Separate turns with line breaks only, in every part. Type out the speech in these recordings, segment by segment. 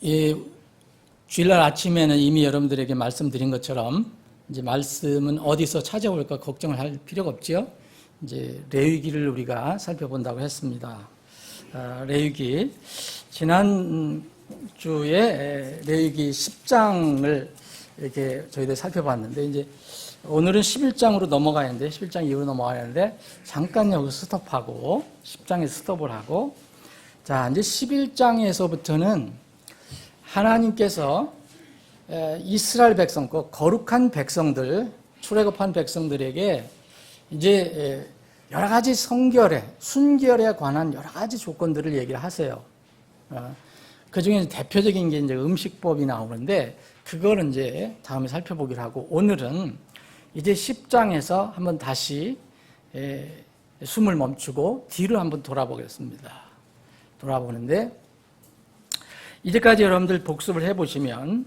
이 주일날 아침에는 이미 여러분들에게 말씀드린 것처럼 이제 말씀은 어디서 찾아올까 걱정을 할 필요가 없죠. 이제 레위기를 우리가 살펴본다고 했습니다. 레위기 지난 주에 레위기 10장을 이렇게 저희들 살펴봤는데 이제 오늘은 11장으로 넘어가야 하는데 11장 이후로 넘어가야 하는데 잠깐 여기서 스톱하고 10장에서 스톱을 하고 자 이제 11장에서부터는 하나님께서 이스라엘 백성, 거룩한 백성들, 출애굽한 백성들에게 이제 여러 가지 성결에, 순결에 관한 여러 가지 조건들을 얘기를 하세요. 그 중에 대표적인 게 이제 음식법이 나오는데 그거는 이제 다음에 살펴보기로 하고 오늘은 이제 10장에서 한번 다시 숨을 멈추고 뒤로 한번 돌아보겠습니다. 돌아보는데 이제까지 여러분들 복습을 해보시면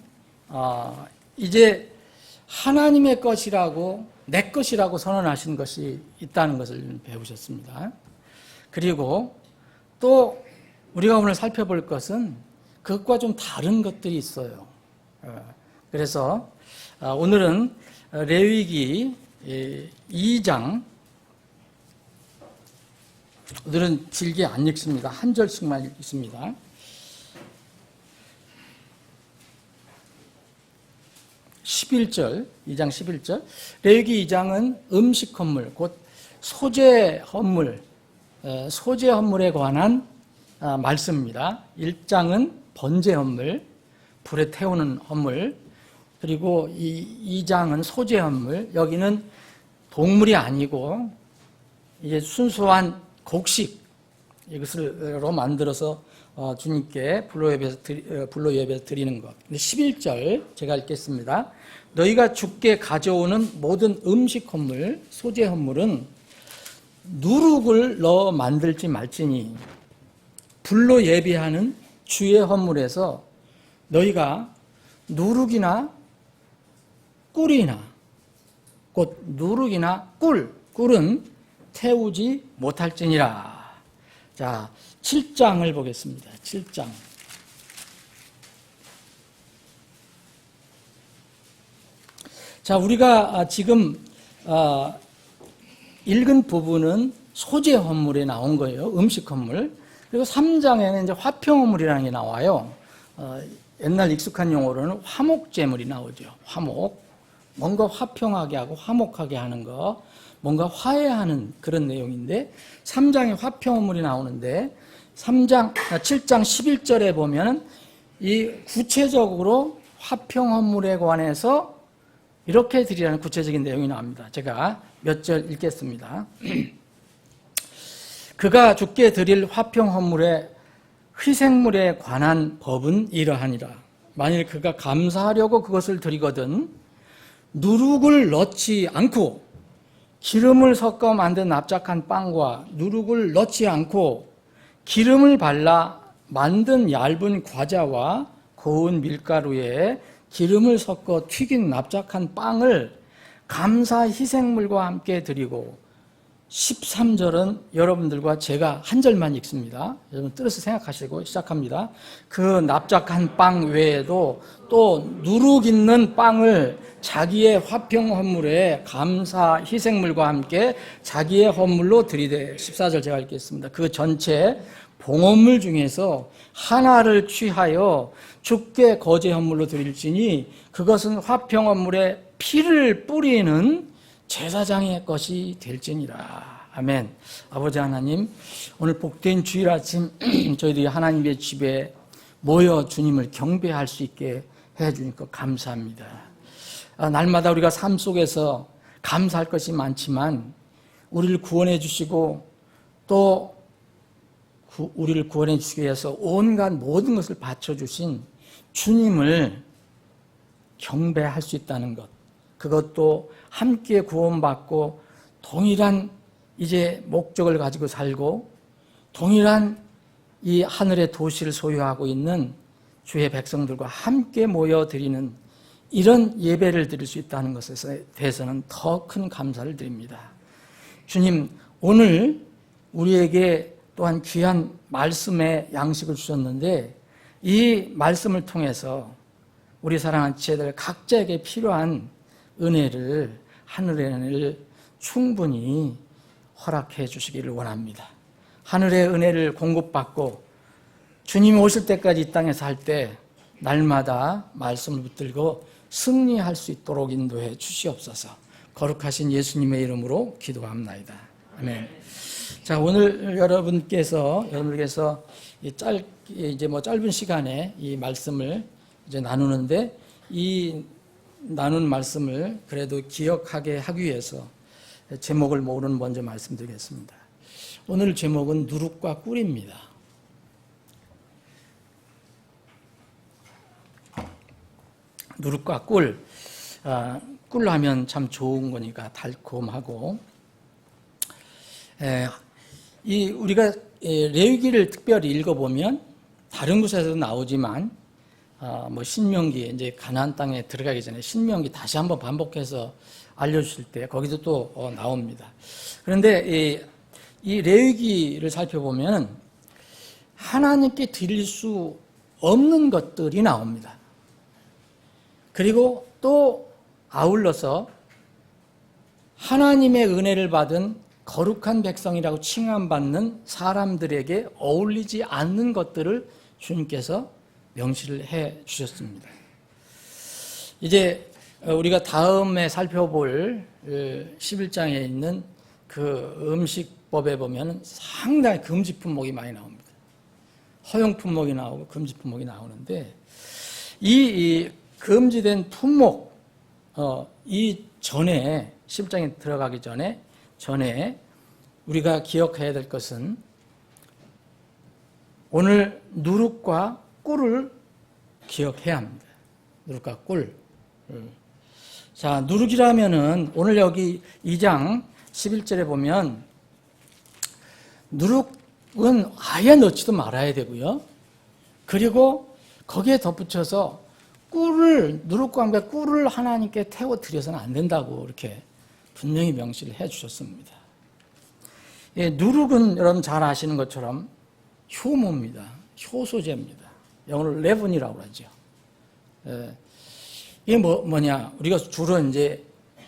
이제 하나님의 것이라고 내 것이라고 선언하신 것이 있다는 것을 배우셨습니다. 그리고 또 우리가 오늘 살펴볼 것은 그것과 좀 다른 것들이 있어요. 그래서 오늘은 레위기 2장 오늘은 길게 안 읽습니다. 한 절씩만 읽습니다. 11절, 2장 11절. 레위기 2장은 음식 헌물, 곧 소재 헌물, 소재 헌물에 관한 말씀입니다. 1장은 번제 헌물, 불에 태우는 헌물, 그리고 2장은 소재 헌물, 여기는 동물이 아니고 이제 순수한 곡식, 이것으로 만들어서 주님께 불로 예배에서 드리는 것. 11절 제가 읽겠습니다. 너희가 주께 가져오는 모든 음식 헌물, 소재 헌물은 누룩을 넣어 만들지 말지니 불로 예배하는 주의 헌물에서 너희가 누룩이나 꿀이나 곧 누룩이나 꿀은 태우지 못할지니라. 자, 7장을 보겠습니다. 7장. 자, 우리가 지금 읽은 부분은 소재 헌물에 나온 거예요. 음식 헌물. 그리고 3장에는 이제 화평 헌물이라는 게 나와요. 옛날 익숙한 용어로는 화목제물이 나오죠. 화목. 뭔가 화평하게 하고 화목하게 하는 거. 뭔가 화해하는 그런 내용인데 3장에 화평 헌물이 나오는데 7장 11절에 보면 이 구체적으로 화평 헌물에 관해서 이렇게 드리라는 구체적인 내용이 나옵니다. 제가 몇 절 읽겠습니다. 그가 주께 드릴 화평 헌물의 희생물에 관한 법은 이러하니라. 만일 그가 감사하려고 그것을 드리거든 누룩을 넣지 않고 기름을 섞어 만든 납작한 빵과 누룩을 넣지 않고 기름을 발라 만든 얇은 과자와 고운 밀가루에 기름을 섞어 튀긴 납작한 빵을 감사 희생물과 함께 드리고 13절은 여러분들과 제가 한 절만 읽습니다. 여러분 뜻을 생각하시고 시작합니다. 그 납작한 빵 외에도 또 누룩 있는 빵을 자기의 화평 헌물에 감사 희생물과 함께 자기의 헌물로 드리되 14절 제가 읽겠습니다. 그 전체 봉헌물 중에서 하나를 취하여 주께 거제 헌물로 드릴지니 그것은 화평 헌물에 피를 뿌리는 제사장의 것이 될지니라. 아멘. 아버지 하나님, 오늘 복된 주일 아침 저희들이 하나님의 집에 모여 주님을 경배할 수 있게 해주니까 감사합니다. 날마다 우리가 삶 속에서 감사할 것이 많지만 우리를 구원해 주시고 또 우리를 구원해 주시기 위해서 온갖 모든 것을 바쳐주신 주님을 경배할 수 있다는 것, 그것도 함께 구원받고 동일한 이제 목적을 가지고 살고 동일한 이 하늘의 도시를 소유하고 있는 주의 백성들과 함께 모여 드리는 이런 예배를 드릴 수 있다는 것에 대해서는 더 큰 감사를 드립니다. 주님, 오늘 우리에게 또한 귀한 말씀의 양식을 주셨는데 이 말씀을 통해서 우리 사랑하는 지체들 각자에게 필요한 은혜를, 하늘의 은혜를 충분히 허락해 주시기를 원합니다. 하늘의 은혜를 공급받고 주님이 오실 때까지 이 땅에 살 때 날마다 말씀을 붙들고 승리할 수 있도록 인도해 주시옵소서. 거룩하신 예수님의 이름으로 기도합나이다. 아멘. 자, 오늘 여러분께서 이제 짧은 시간에 이 말씀을 이제 나누는데, 이 나눈 말씀을 그래도 기억하게 하기 위해서 제목을 모르는 먼저 말씀드리겠습니다. 오늘 제목은 누룩과 꿀입니다. 누룩과 꿀. 꿀 하면 참 좋은 거니까 달콤하고, 우리가 레위기를 특별히 읽어보면 다른 곳에서도 나오지만, 신명기, 이제 가나안 땅에 들어가기 전에 신명기 다시 한번 반복해서 알려주실 때 거기도 또 나옵니다. 그런데 이 레위기를 살펴보면 하나님께 드릴 수 없는 것들이 나옵니다. 그리고 또 아울러서 하나님의 은혜를 받은 거룩한 백성이라고 칭함받는 사람들에게 어울리지 않는 것들을 주님께서 명시를 해 주셨습니다. 이제 우리가 다음에 살펴볼 11장에 있는 그 음식법에 보면 상당히 금지 품목이 많이 나옵니다. 허용 품목이 나오고 금지 품목이 나오는데, 이 금지된 품목, 이 전에 11장에 들어가기 전에 우리가 기억해야 될 것은 오늘 누룩과 꿀을 기억해야 합니다. 누룩과 꿀. 자, 누룩이라면은 오늘 여기 2장 11절에 보면 누룩은 아예 넣지도 말아야 되고요. 그리고 거기에 덧붙여서 누룩과 함께 꿀을 하나님께 태워 드려서는 안 된다고 이렇게 분명히 명시를 해 주셨습니다. 누룩은 여러분 잘 아시는 것처럼 효모입니다. 효소제입니다. 영어로 레븐이라고 하죠. 이게 뭐냐? 우리가 주로 이제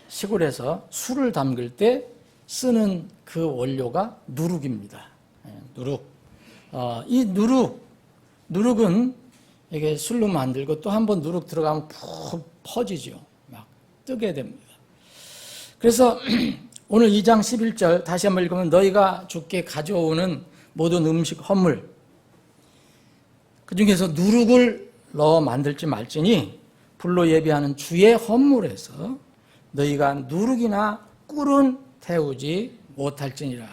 시골에서 술을 담글 때 쓰는 그 원료가 누룩입니다. 누룩. 이 누룩은 이게 술로 만들고 또 한 번 누룩 들어가면 푹 퍼지죠. 막 뜨게 됩니다. 그래서 오늘 2장 11절 다시 한번 읽으면 너희가 주께 가져오는 모든 음식 헌물 그 중에서 누룩을 넣어 만들지 말지니 불로 예비하는 주의 헌물에서 너희가 누룩이나 꿀은 태우지 못할지니라.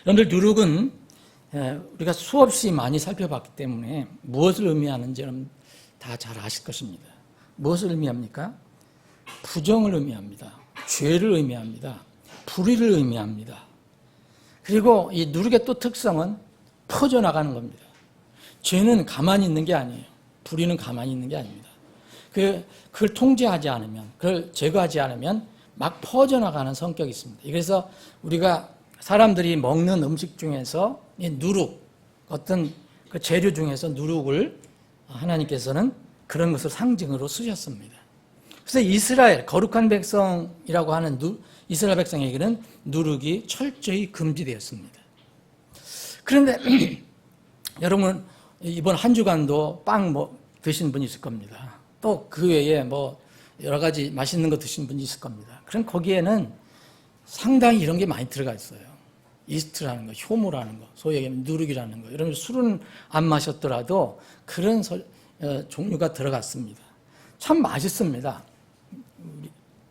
여러분들, 누룩은 우리가 수없이 많이 살펴봤기 때문에 무엇을 의미하는지 여러분 다 잘 아실 것입니다. 무엇을 의미합니까? 부정을 의미합니다. 죄를 의미합니다. 불의를 의미합니다. 그리고 이 누룩의 또 특성은 퍼져나가는 겁니다. 죄는 가만히 있는 게 아니에요. 불의는 가만히 있는 게 아닙니다. 그걸 통제하지 않으면, 그걸 제거하지 않으면 막 퍼져나가는 성격이 있습니다. 그래서 우리가 사람들이 먹는 음식 중에서 이 누룩, 어떤 그 재료 중에서 누룩을 하나님께서는 그런 것을 상징으로 쓰셨습니다. 그래서 이스라엘, 거룩한 백성이라고 하는 이스라엘 백성에게는 누룩이 철저히 금지되었습니다. 그런데 여러분, 이번 한 주간도 빵 드신 분이 있을 겁니다. 또 그 외에 여러 가지 맛있는 거 드신 분이 있을 겁니다. 그럼 거기에는 상당히 이런 게 많이 들어가 있어요. 이스트라는 거, 효모라는 거, 소위 얘기하면 누룩이라는 거. 여러분 술은 안 마셨더라도 그런 종류가 들어갔습니다. 참 맛있습니다.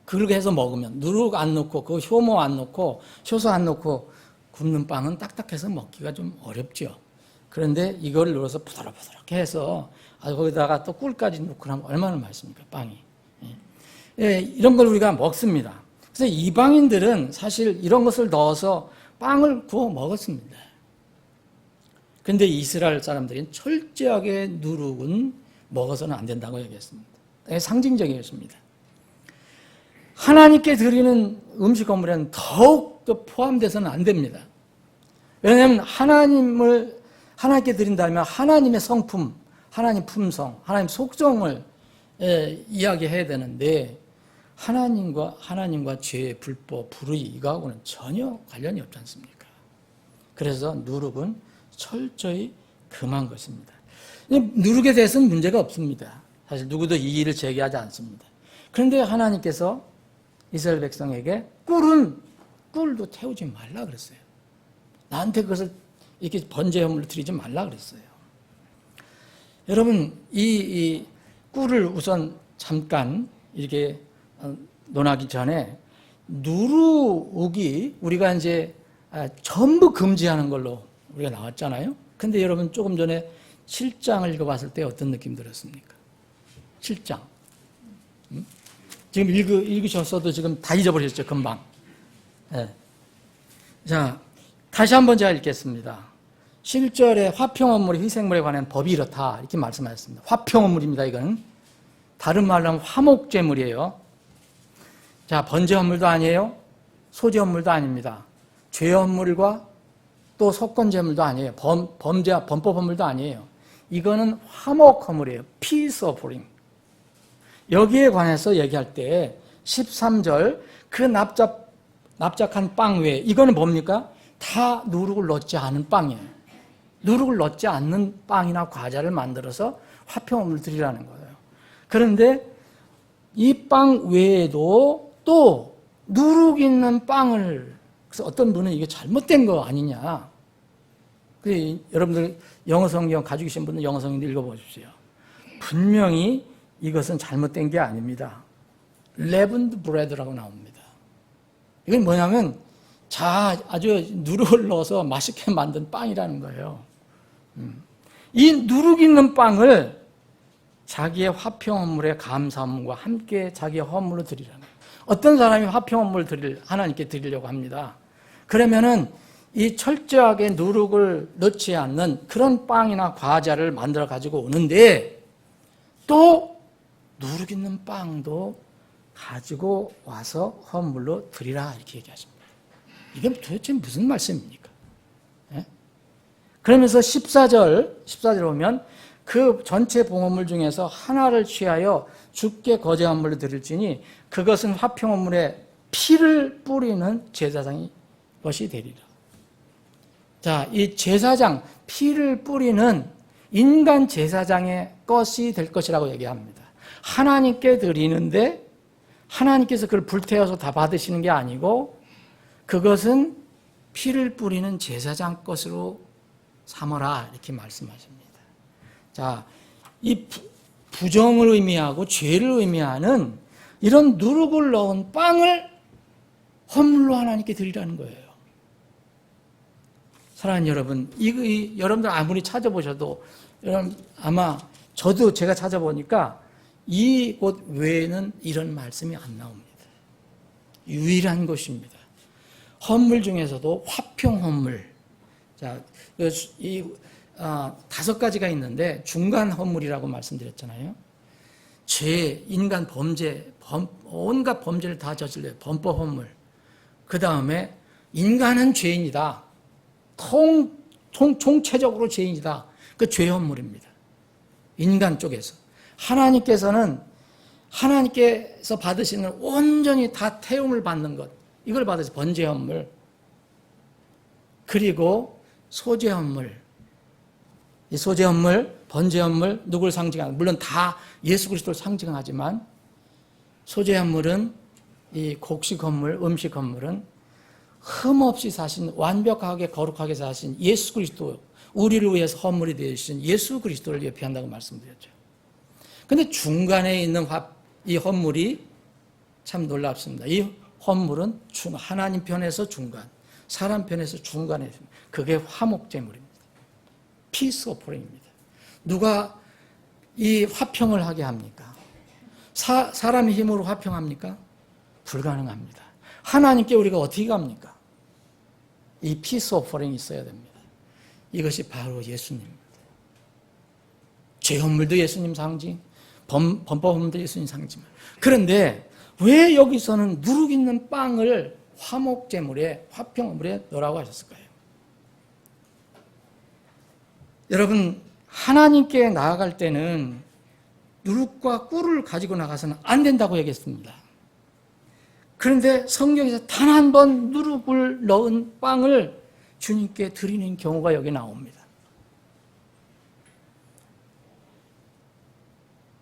그렇게 해서 먹으면 누룩 안 넣고 그 효모 안 넣고 효소 안 넣고 굽는 빵은 딱딱해서 먹기가 좀 어렵죠. 그런데 이걸 넣어서 부드럽게 해서 거기다가 또 꿀까지 넣고 하면 얼마나 맛있습니까, 빵이. 이런 걸 우리가 먹습니다. 그래서 이방인들은 사실 이런 것을 넣어서 빵을 구워 먹었습니다. 그런데 이스라엘 사람들은 철저하게 누룩은 먹어서는 안 된다고 얘기했습니다. 상징적이었습니다. 하나님께 드리는 음식 건물에는 더욱더 포함돼서는 안 됩니다. 왜냐하면 하나님께 드린다면 하나님의 성품, 하나님 품성, 하나님 속성을 이야기해야 되는데 하나님과 죄, 불법, 불의 이거하고는 전혀 관련이 없지 않습니까? 그래서 누룩은 철저히 금한 것입니다. 누룩에 대해서는 문제가 없습니다. 사실 누구도 이의를 제기하지 않습니다. 그런데 하나님께서 이스라엘 백성에게 꿀도 태우지 말라 그랬어요. 나한테 그것을 이렇게 번제 헌물로 드리지 말라 그랬어요. 여러분, 이 꿀을 우선 잠깐 이렇게 논하기 전에 누룩이 우리가 이제 전부 금지하는 걸로 우리가 나왔잖아요. 근데 여러분 조금 전에 7장을 읽어봤을 때 어떤 느낌 들었습니까? 7장. 지금 읽으셨어도 지금 다 잊어버렸죠, 금방. 네. 자, 다시 한번 제가 읽겠습니다. 7절에 화평헌물이 희생물에 관한 법이 이렇다 이렇게 말씀하셨습니다. 화평헌물입니다. 이건 다른 말로 하면 화목제물이에요. 자, 번제헌물도 아니에요. 소제헌물도 아닙니다. 죄헌물과 또 속건제물도 아니에요. 범법헌물도 아니에요. 이거는 화목헌물이에요. Peace offering. 여기에 관해서 얘기할 때 13절 그 납작한 빵 외에 이거는 뭡니까? 다 누룩을 넣지 않은 빵이에요. 누룩을 넣지 않는 빵이나 과자를 만들어서 화평헌물을 드리라는 거예요. 그런데 이 빵 외에도 또 누룩 있는 빵을, 그래서 어떤 분은 이게 잘못된 거 아니냐. 여러분들 영어 성경 가지고 계신 분은 영어 성경 읽어보십시오. 분명히 이것은 잘못된 게 아닙니다. leavened bread라고 나옵니다. 이건 뭐냐면 아주 누룩을 넣어서 맛있게 만든 빵이라는 거예요. 이 누룩 있는 빵을 자기의 화평헌물의 감사함과 함께 자기의 헌물로 드리라는 거예요. 어떤 사람이 화평헌물을 하나님께 드리려고 합니다. 그러면은 이 철저하게 누룩을 넣지 않는 그런 빵이나 과자를 만들어 가지고 오는데 또 누룩 있는 빵도 가지고 와서 헌물로 드리라 이렇게 얘기하십니다. 이게 도대체 무슨 말씀입니까? 예? 그러면서 14절 보면 그 전체 봉헌물 중에서 하나를 취하여 주께 거제헌물로 드릴지니 그것은 화평헌물에 피를 뿌리는 제사장이 것이 되리라. 자, 이 제사장, 피를 뿌리는 인간 제사장의 것이 될 것이라고 얘기합니다. 하나님께 드리는데 하나님께서 그걸 불태워서 다 받으시는 게 아니고 그것은 피를 뿌리는 제사장 것으로 삼어라 이렇게 말씀하십니다. 자, 이 부정을 의미하고 죄를 의미하는 이런 누룩을 넣은 빵을 헌물로 하나님께 드리라는 거예요. 사랑하는 여러분, 여러분들 아무리 찾아보셔도 여러분 아마 저도 제가 찾아보니까 이곳 외에는 이런 말씀이 안 나옵니다. 유일한 것입니다. 헌물 중에서도 화평 헌물. 자, 다섯 가지가 있는데 중간 헌물이라고 말씀드렸잖아요. 인간 범죄, 온갖 범죄를 다 저질러요. 범법 헌물. 그 다음에 인간은 죄인이다. 총체적으로 죄인이다. 그 죄 헌물입니다. 인간 쪽에서. 하나님께서 받으시는 온전히 다 태움을 받는 것. 이걸 받으시 번제 헌물. 그리고 소제 헌물. 이 소제 헌물, 번제 헌물 누구를 상징하는? 물론 다 예수 그리스도를 상징하지만 소제 헌물은 이 곡식 헌물, 음식 헌물은 흠없이 사신 완벽하게 거룩하게 사신 예수 그리스도, 우리를 위해서 헌물이 되어주신 예수 그리스도를 예표한다고 말씀드렸죠. 그런데 중간에 있는 이 헌물이 참 놀랍습니다. 이 헌물은 하나님 편에서 중간, 사람 편에서 중간에 있습니다. 그게 화목제물입니다. 피스 오퍼링입니다. 누가 이 화평을 하게 합니까? 사람의 힘으로 화평합니까? 불가능합니다. 하나님께 우리가 어떻게 갑니까? 이 피스 오퍼링이 있어야 됩니다. 이것이 바로 예수님입니다. 죄 헌물도 예수님 상징, 범법 헌물도 예수님 상징. 그런데 왜 여기서는 누룩 있는 빵을 화목제물에, 화평물에 넣으라고 하셨을까요? 여러분, 하나님께 나아갈 때는 누룩과 꿀을 가지고 나가서는 안 된다고 얘기했습니다. 그런데 성경에서 단 한 번 누룩을 넣은 빵을 주님께 드리는 경우가 여기 나옵니다.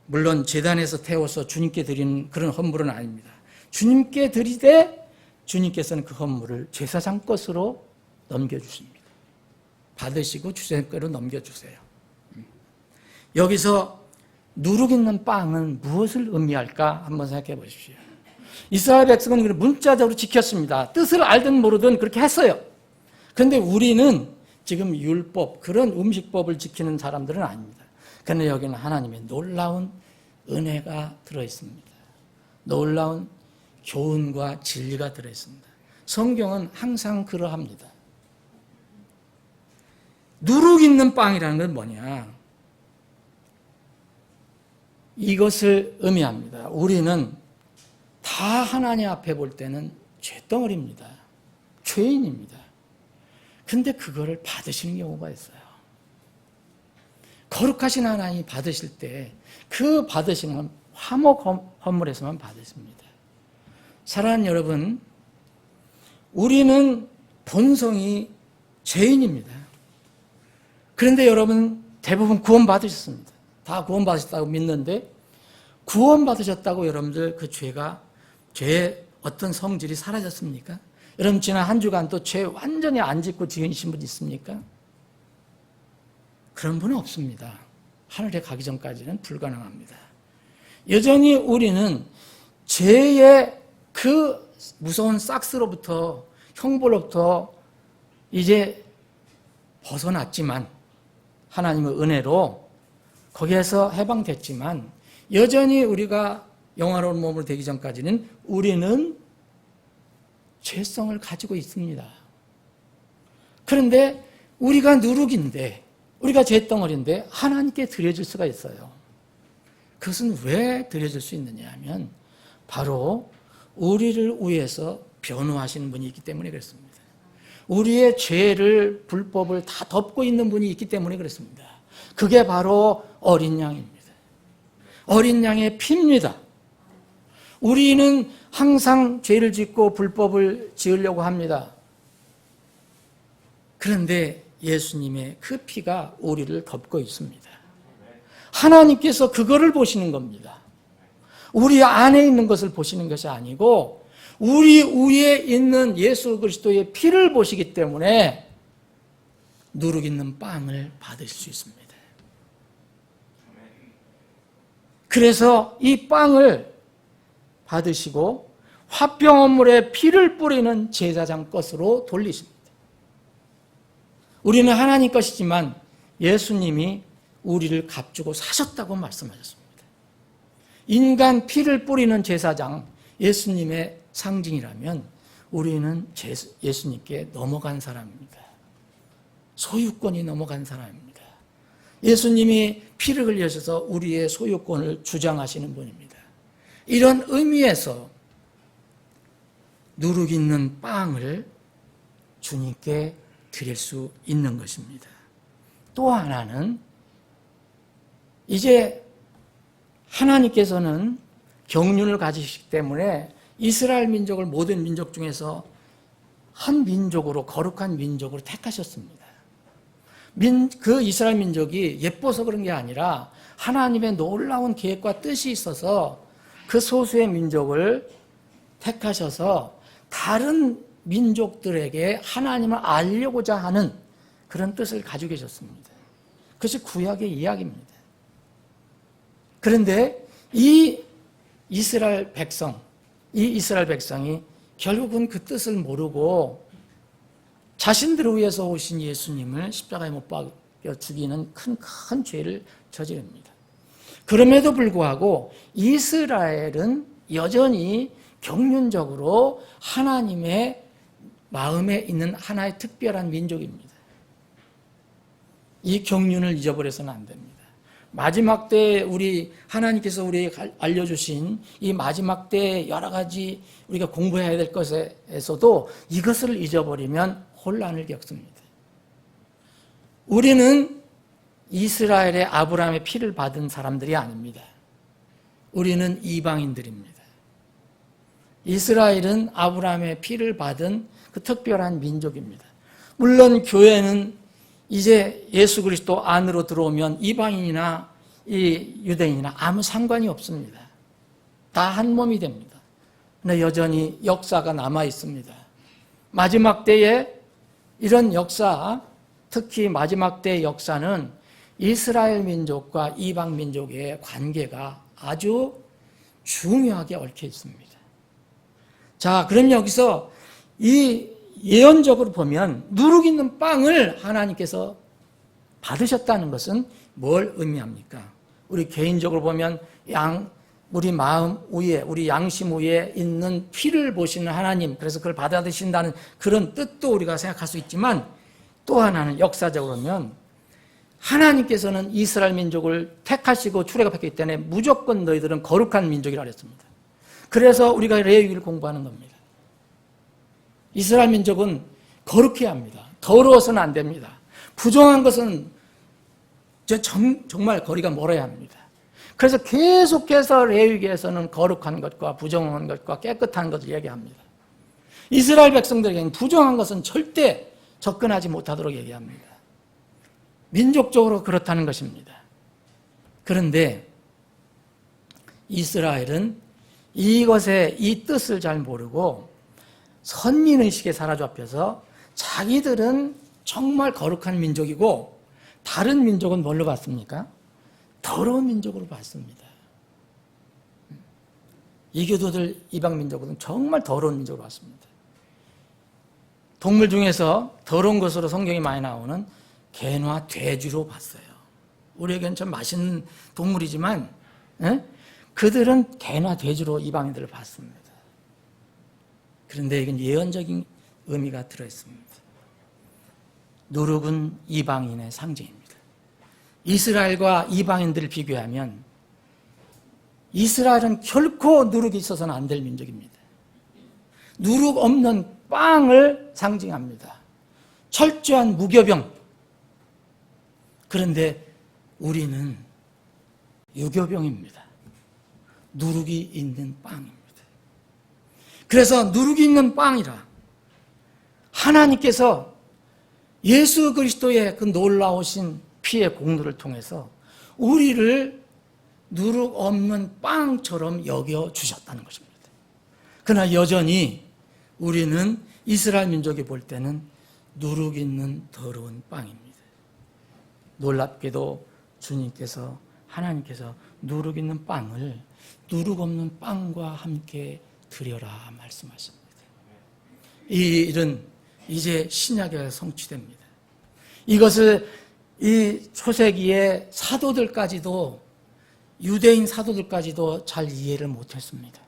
물론 제단에서 태워서 주님께 드리는 그런 헌물은 아닙니다. 주님께 드리되 주님께서는 그 헌물을 제사장 것으로 넘겨주십니다. 받으시고 주제장 것으로 넘겨주세요. 여기서 누룩 있는 빵은 무엇을 의미할까 한번 생각해 보십시오. 이스라엘 백성은 이걸 문자적으로 지켰습니다. 뜻을 알든 모르든 그렇게 했어요. 그런데 우리는 지금 율법, 그런 음식법을 지키는 사람들은 아닙니다. 그런데 여기는 하나님의 놀라운 은혜가 들어있습니다. 놀라운 교훈과 진리가 들어있습니다. 성경은 항상 그러합니다. 누룩 있는 빵이라는 건 뭐냐? 이것을 의미합니다. 우리는 다 하나님 앞에 볼 때는 죄덩어리입니다. 죄인입니다. 근데 그거를 받으시는 경우가 있어요. 거룩하신 하나님이 받으실 때 그 받으시는 건 화목 헌물에서만 받으십니다. 사랑하는 여러분, 우리는 본성이 죄인입니다. 그런데 여러분 대부분 구원받으셨습니다. 다 구원받으셨다고 믿는데 구원받으셨다고 여러분들 그 죄의 어떤 성질이 사라졌습니까? 여러분 지난 한 주간 또 죄 완전히 안 짓고 지으신 분 있습니까? 그런 분은 없습니다. 하늘에 가기 전까지는 불가능합니다. 여전히 우리는 죄의 그 무서운 싹스로부터 형벌로부터 이제 벗어났지만 하나님의 은혜로 거기에서 해방됐지만 여전히 우리가 영화로운 몸으로 되기 전까지는 우리는 죄성을 가지고 있습니다. 그런데 우리가 누룩인데 우리가 죄덩어리인데 하나님께 드려질 수가 있어요. 그것은 왜 드려질 수 있느냐 하면 바로 우리를 위해서 변호하시는 분이 있기 때문에 그렇습니다. 우리의 죄를 불법을 다 덮고 있는 분이 있기 때문에 그렇습니다. 그게 바로 어린 양입니다. 어린 양의 피입니다. 우리는 항상 죄를 짓고 불법을 지으려고 합니다. 그런데 예수님의 그 피가 우리를 덮고 있습니다. 하나님께서 그거를 보시는 겁니다. 우리 안에 있는 것을 보시는 것이 아니고 우리 위에 있는 예수 그리스도의 피를 보시기 때문에 누룩 있는 빵을 받으실 수 있습니다. 그래서 이 빵을 받으시고 화병 헌물에 피를 뿌리는 제사장 것으로 돌리십니다. 우리는 하나님 것이지만 예수님이 우리를 값주고 사셨다고 말씀하셨습니다. 인간 피를 뿌리는 제사장, 예수님의 상징이라면 우리는 예수님께 넘어간 사람입니다. 소유권이 넘어간 사람입니다. 예수님이 피를 흘리셔서 우리의 소유권을 주장하시는 분입니다. 이런 의미에서 누룩 있는 빵을 주님께 드릴 수 있는 것입니다. 또 하나는 이제 하나님께서는 경륜을 가지시기 때문에 이스라엘 민족을 모든 민족 중에서 한 민족으로 거룩한 민족으로 택하셨습니다. 그 이스라엘 민족이 예뻐서 그런 게 아니라 하나님의 놀라운 계획과 뜻이 있어서 그 소수의 민족을 택하셔서 다른 민족들에게 하나님을 알려고자 하는 그런 뜻을 가지고 계셨습니다. 그것이 구약의 이야기입니다. 그런데 이 이스라엘 백성이 결국은 그 뜻을 모르고 자신들을 위해서 오신 예수님을 십자가에 못 박여 죽이는 큰 죄를 저지릅니다. 그럼에도 불구하고 이스라엘은 여전히 경륜적으로 하나님의 마음에 있는 하나의 특별한 민족입니다. 이 경륜을 잊어버려서는 안 됩니다. 마지막 때에 하나님께서 우리에게 알려주신 이 마지막 때에 여러 가지 우리가 공부해야 될 것에서도 이것을 잊어버리면 혼란을 겪습니다. 우리는 이스라엘의 아브라함의 피를 받은 사람들이 아닙니다. 우리는 이방인들입니다. 이스라엘은 아브라함의 피를 받은 그 특별한 민족입니다. 물론 교회는 이제 예수 그리스도 안으로 들어오면 이방인이나 이 유대인이나 아무 상관이 없습니다. 다 한 몸이 됩니다. 근데 여전히 역사가 남아 있습니다. 마지막 때에 이런 역사, 특히 마지막 때의 역사는 이스라엘 민족과 이방 민족의 관계가 아주 중요하게 얽혀 있습니다. 자, 그럼 여기서 이 예언적으로 보면 누룩 있는 빵을 하나님께서 받으셨다는 것은 뭘 의미합니까? 우리 개인적으로 보면 우리 마음 위에, 우리 양심 위에 있는 피를 보시는 하나님, 그래서 그걸 받아들이신다는 그런 뜻도 우리가 생각할 수 있지만, 또 하나는 역사적으로 보면 하나님께서는 이스라엘 민족을 택하시고 출애굽했기 때문에 무조건 너희들은 거룩한 민족이라고 했습니다. 그래서 우리가 레위기를 공부하는 겁니다. 이스라엘 민족은 거룩해야 합니다. 더러워서는 안 됩니다. 부정한 것은 정말 거리가 멀어야 합니다. 그래서 계속해서 레위기에서는 거룩한 것과 부정한 것과 깨끗한 것을 얘기합니다. 이스라엘 백성들에게는 부정한 것은 절대 접근하지 못하도록 얘기합니다. 민족적으로 그렇다는 것입니다. 그런데 이스라엘은 이것의 이 뜻을 잘 모르고 선민의식에 사로잡혀서 자기들은 정말 거룩한 민족이고 다른 민족은 뭘로 봤습니까? 더러운 민족으로 봤습니다. 이교도들 이방 민족은 정말 더러운 민족으로 봤습니다. 동물 중에서 더러운 것으로 성경이 많이 나오는 개나 돼지로 봤어요. 우리에게는 참 맛있는 동물이지만 그들은 개나 돼지로 이방인들을 봤습니다. 그런데 이건 예언적인 의미가 들어있습니다. 누룩은 이방인의 상징입니다. 이스라엘과 이방인들을 비교하면 이스라엘은 결코 누룩이 있어서는 안 될 민족입니다. 누룩 없는 빵을 상징합니다. 철저한 무교병. 그런데 우리는 유교병입니다. 누룩이 있는 빵입니다. 그래서 누룩이 있는 빵이라 하나님께서 예수 그리스도의 그 놀라우신 피의 공로를 통해서 우리를 누룩 없는 빵처럼 여겨주셨다는 것입니다. 그러나 여전히 우리는 이스라엘 민족이 볼 때는 누룩 있는 더러운 빵입니다. 놀랍게도 주님께서 하나님께서 누룩 있는 빵을 누룩 없는 빵과 함께 드려라 말씀하십니다. 이 일은 이제 신약에 성취됩니다. 이것을 이 초세기의 사도들까지도 유대인 사도들까지도 잘 이해를 못했습니다.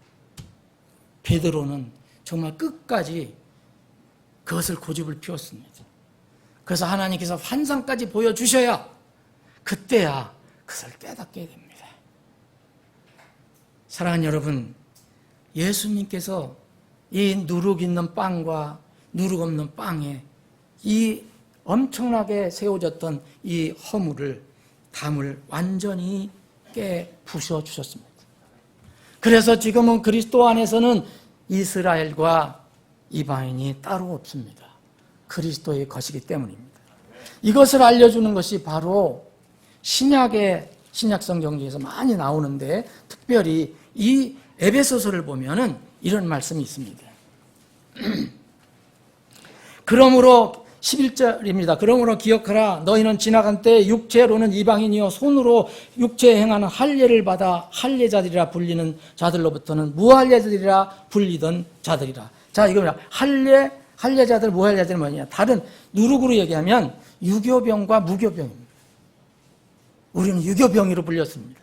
베드로는 정말 끝까지 그것을 고집을 피웠습니다. 그래서 하나님께서 환상까지 보여주셔야 그때야 그것을 깨닫게 됩니다. 사랑하는 여러분, 예수님께서 이 누룩 있는 빵과 누룩 없는 빵에 이 엄청나게 세워졌던 이 허물을 담을 완전히 부셔 주셨습니다. 그래서 지금은 그리스도 안에서는 이스라엘과 이방인이 따로 없습니다. 그리스도의 것이기 때문입니다. 이것을 알려주는 것이 바로 신약 성경 중에서 많이 나오는데 특별히 이 에베소서를 보면은 이런 말씀이 있습니다. 그러므로 11절입니다. 그러므로 기억하라. 너희는 지나간 때 육체로는 이방인이요 손으로 육체에 행하는 할례를 받아 할례자들이라 불리는 자들로부터는 무할례자들이라 불리던 자들이라. 자, 이거 뭐냐? 할례자들, 무할례자들은 뭐냐? 다른 누룩으로 얘기하면 유교병과 무교병입니다. 우리는 유교병으로 불렸습니다.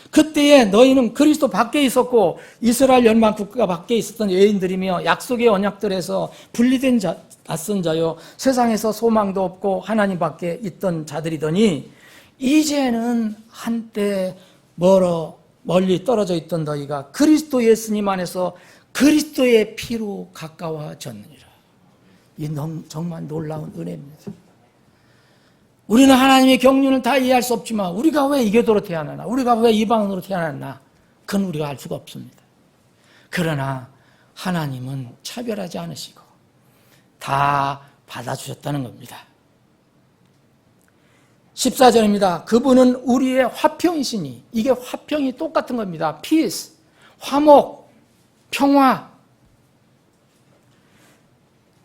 그때에 너희는 그리스도 밖에 있었고 이스라엘 열방 국가 밖에 있었던 여인들이며 약속의 언약들에서 분리된 낯선 자요 세상에서 소망도 없고 하나님 밖에 있던 자들이더니 이제는 한때 멀리 떨어져 있던 너희가 그리스도 예수님 안에서 그리스도의 피로 가까워졌느니라. 이 정말 놀라운 은혜입니다. 우리는 하나님의 경륜을 다 이해할 수 없지만 우리가 왜 이교도로 태어나나, 우리가 왜 이방인으로 태어났나, 그건 우리가 알 수가 없습니다. 그러나 하나님은 차별하지 않으시고 다 받아주셨다는 겁니다. 14절입니다. 그분은 우리의 화평이시니, 이게 화평이 똑같은 겁니다. peace, 화목, 평화.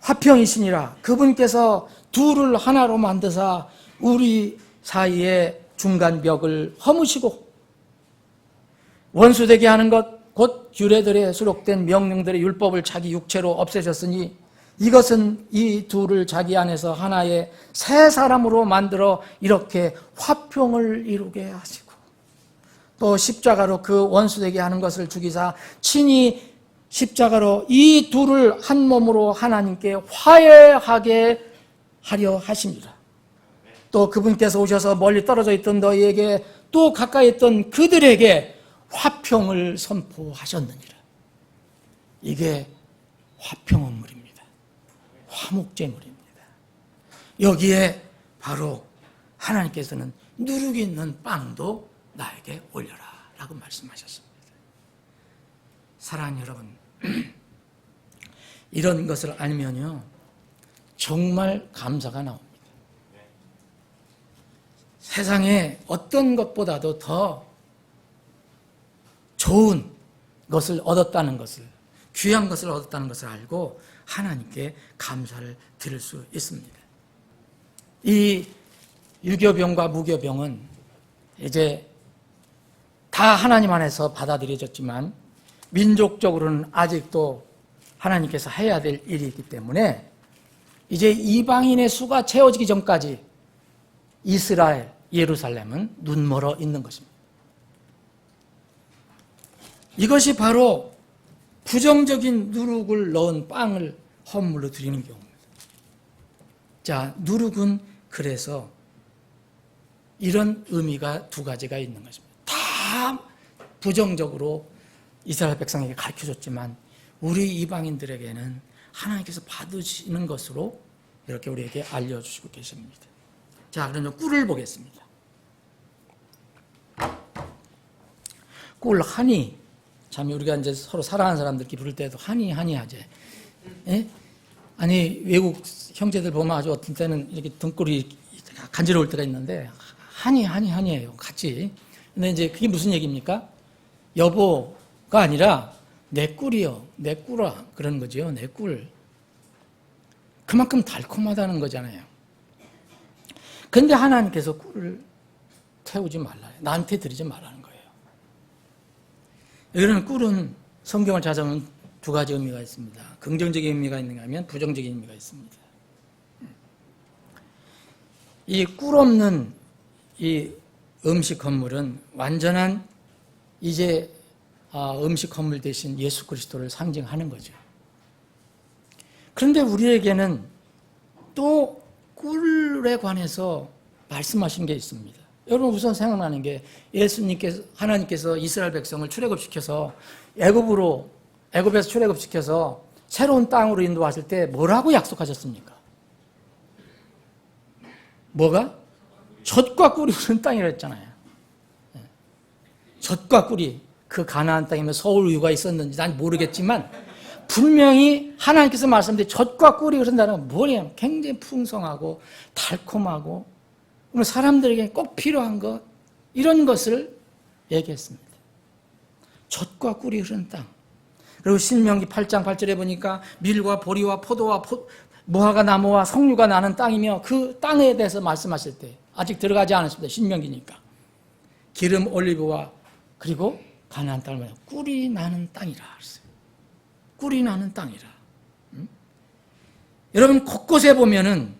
화평이시니라. 그분께서 둘을 하나로 만드사 우리 사이에 중간벽을 허무시고 원수되게 하는 것 곧 규례들에 수록된 명령들의 율법을 자기 육체로 없애셨으니 이것은 이 둘을 자기 안에서 하나의 새 사람으로 만들어 이렇게 화평을 이루게 하시고, 또 십자가로 그 원수되게 하는 것을 죽이사 친히 십자가로 이 둘을 한 몸으로 하나님께 화해하게 하려 하십니다. 또 그분께서 오셔서 멀리 떨어져 있던 너희에게 또 가까이 있던 그들에게 화평을 선포하셨느니라. 이게 화평언물입니다. 화목제물입니다. 여기에 바로 하나님께서는 누룩이 있는 빵도 나에게 올려라 라고 말씀하셨습니다. 사랑하는 여러분, 이런 것을 알면요 정말 감사가 나옵니다. 세상에 어떤 것보다도 더 좋은 것을 얻었다는 것을, 귀한 것을 얻었다는 것을 알고 하나님께 감사를 드릴 수 있습니다. 이 유교병과 무교병은 이제 다 하나님 안에서 받아들여졌지만 민족적으로는 아직도 하나님께서 해야 될 일이 있기 때문에 이제 이방인의 수가 채워지기 전까지 이스라엘, 예루살렘은 눈멀어 있는 것입니다. 이것이 바로 부정적인 누룩을 넣은 빵을 헌물로 드리는 경우입니다. 자, 누룩은 그래서 이런 의미가 두 가지가 있는 것입니다. 다 부정적으로 이스라엘 백성에게 가르쳐줬지만 우리 이방인들에게는 하나님께서 받으시는 것으로 이렇게 우리에게 알려주시고 계십니다. 자, 그러면 꿀을 보겠습니다. 꿀, 하니. 참 우리가 이제 서로 사랑하는 사람들끼리 부를 때도 하니 하지. 예? 아니 외국 형제들 보면 아주 어떤 때는 이렇게 등골이 간지러울 때가 있는데 하니예요 같이. 근데 이제 그게 무슨 얘기입니까? 여보가 아니라 내 꿀이요, 내 꿀아 그런 거죠. 내 꿀. 그만큼 달콤하다는 거잖아요. 근데 하나님께서 꿀을 태우지 말라, 나한테 드리지 말라는 거예요. 이런 꿀은 성경을 찾아보면 두 가지 의미가 있습니다. 긍정적인 의미가 있는가 하면 부정적인 의미가 있습니다. 이 꿀 없는 이 음식 건물은 완전한 이제 음식 건물 대신 예수 그리스도를 상징하는 거죠. 그런데 우리에게는 또 꿀에 관해서 말씀하신 게 있습니다. 여러분 우선 생각나는 게 하나님께서 이스라엘 백성을 출애굽시켜서 애굽에서 출애굽시켜서 새로운 땅으로 인도하실 때 뭐라고 약속하셨습니까? 뭐가? 젖과 꿀이 흐르는 땅이라 했잖아요. 젖과 꿀이 그 가나안 땅이면 서울 우유가 있었는지 난 모르겠지만 분명히 하나님께서 말씀드린 젖과 꿀이 흐른다는 건 뭐냐면 굉장히 풍성하고 달콤하고 사람들에게 꼭 필요한 것, 이런 것을 얘기했습니다. 젖과 꿀이 흐르는 땅. 그리고 신명기 8장 8절에 보니까 밀과 보리와 포도와 무화과 나무와 석류가 나는 땅이며 그 땅에 대해서 말씀하실 때 아직 들어가지 않았습니다. 신명기니까. 기름 올리브와 그리고 가나안 땅을 말해요. 꿀이 나는 땅이라 그랬어요. 꿀이 나는 땅이라. 여러분 곳곳에 보면은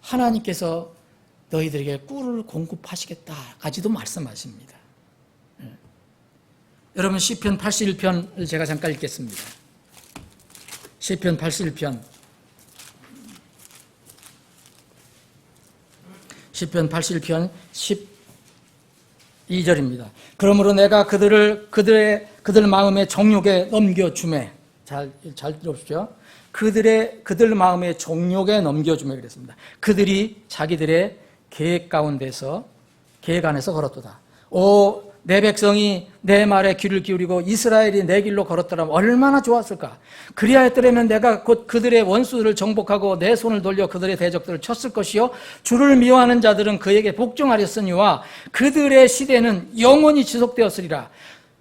하나님께서 너희들에게 꿀을 공급하시겠다까지도 말씀하십니다. 여러분 시편 81편을 제가 잠깐 읽겠습니다. 시편 81편. 시편 81편 12절입니다. 그러므로 내가 그들 마음의 정욕에 넘겨주매. 잘 들어보십시오. 그들 마음의 정욕에 넘겨주매 그랬습니다. 그들이 자기들의 계획 가운데서 계획 안에서 걸었도다. 오, 내 백성이 내 말에 귀를 기울이고 이스라엘이 내 길로 걸었더라면 얼마나 좋았을까. 그리하였더라면 내가 곧 그들의 원수들을 정복하고 내 손을 돌려 그들의 대적들을 쳤을 것이요 주를 미워하는 자들은 그에게 복종하렸으니와 그들의 시대는 영원히 지속되었으리라.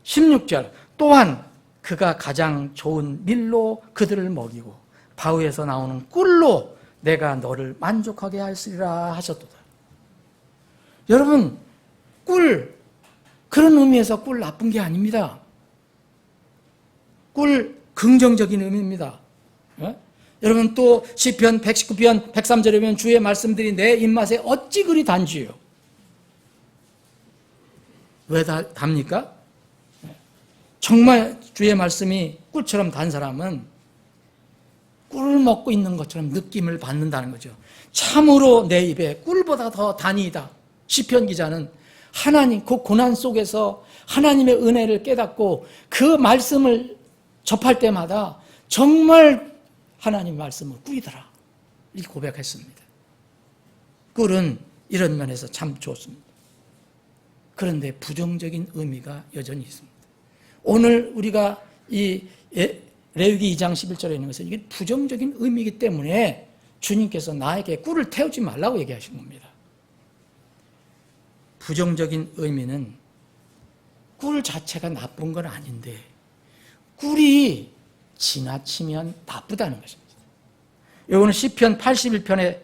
16절 또한 그가 가장 좋은 밀로 그들을 먹이고 바위에서 나오는 꿀로 내가 너를 만족하게 하였으리라 하셨도다. 여러분, 꿀, 그런 의미에서 꿀 나쁜 게 아닙니다. 꿀 긍정적인 의미입니다. 여러분 또 시편 119편 103절에 보면 주의 말씀들이 내 입맛에 어찌 그리 단지요. 왜 답니까? 정말 주의 말씀이 꿀처럼 단 사람은 꿀을 먹고 있는 것처럼 느낌을 받는다는 거죠. 참으로 내 입에 꿀보다 더 단이다. 시편 기자는 하나님 그 고난 속에서 하나님의 은혜를 깨닫고 그 말씀을 접할 때마다 정말 하나님 말씀은 꿀이더라 이렇게 고백했습니다. 꿀은 이런 면에서 참 좋습니다. 그런데 부정적인 의미가 여전히 있습니다. 오늘 우리가 이 레위기 2장 11절에 있는 것은 이게 부정적인 의미이기 때문에 주님께서 나에게 꿀을 태우지 말라고 얘기하신 겁니다. 부정적인 의미는 꿀 자체가 나쁜 건 아닌데 꿀이 지나치면 나쁘다는 것입니다. 이거는 시편 81편에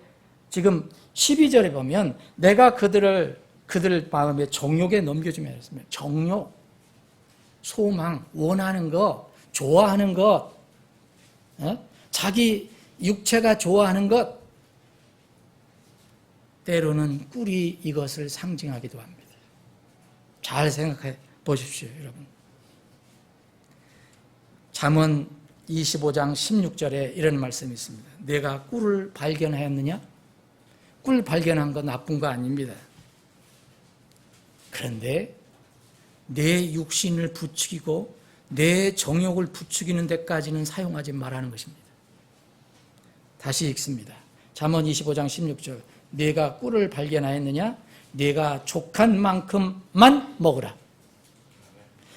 지금 12절에 보면 내가 그들 마음에 정욕에 넘겨주며 했습니다. 정욕, 소망, 원하는 것, 좋아하는 것, 자기 육체가 좋아하는 것, 때로는 꿀이 이것을 상징하기도 합니다. 잘 생각해 보십시오, 여러분. 잠언 25장 16절에 이런 말씀이 있습니다. 내가 꿀을 발견하였느냐? 꿀 발견한 건 나쁜 거 아닙니다. 그런데 내 육신을 부추기고 내 정욕을 부추기는 데까지는 사용하지 말라는 것입니다. 다시 읽습니다. 잠언 25장 16절 네가 꿀을 발견하였느냐? 네가 족한 만큼만 먹으라.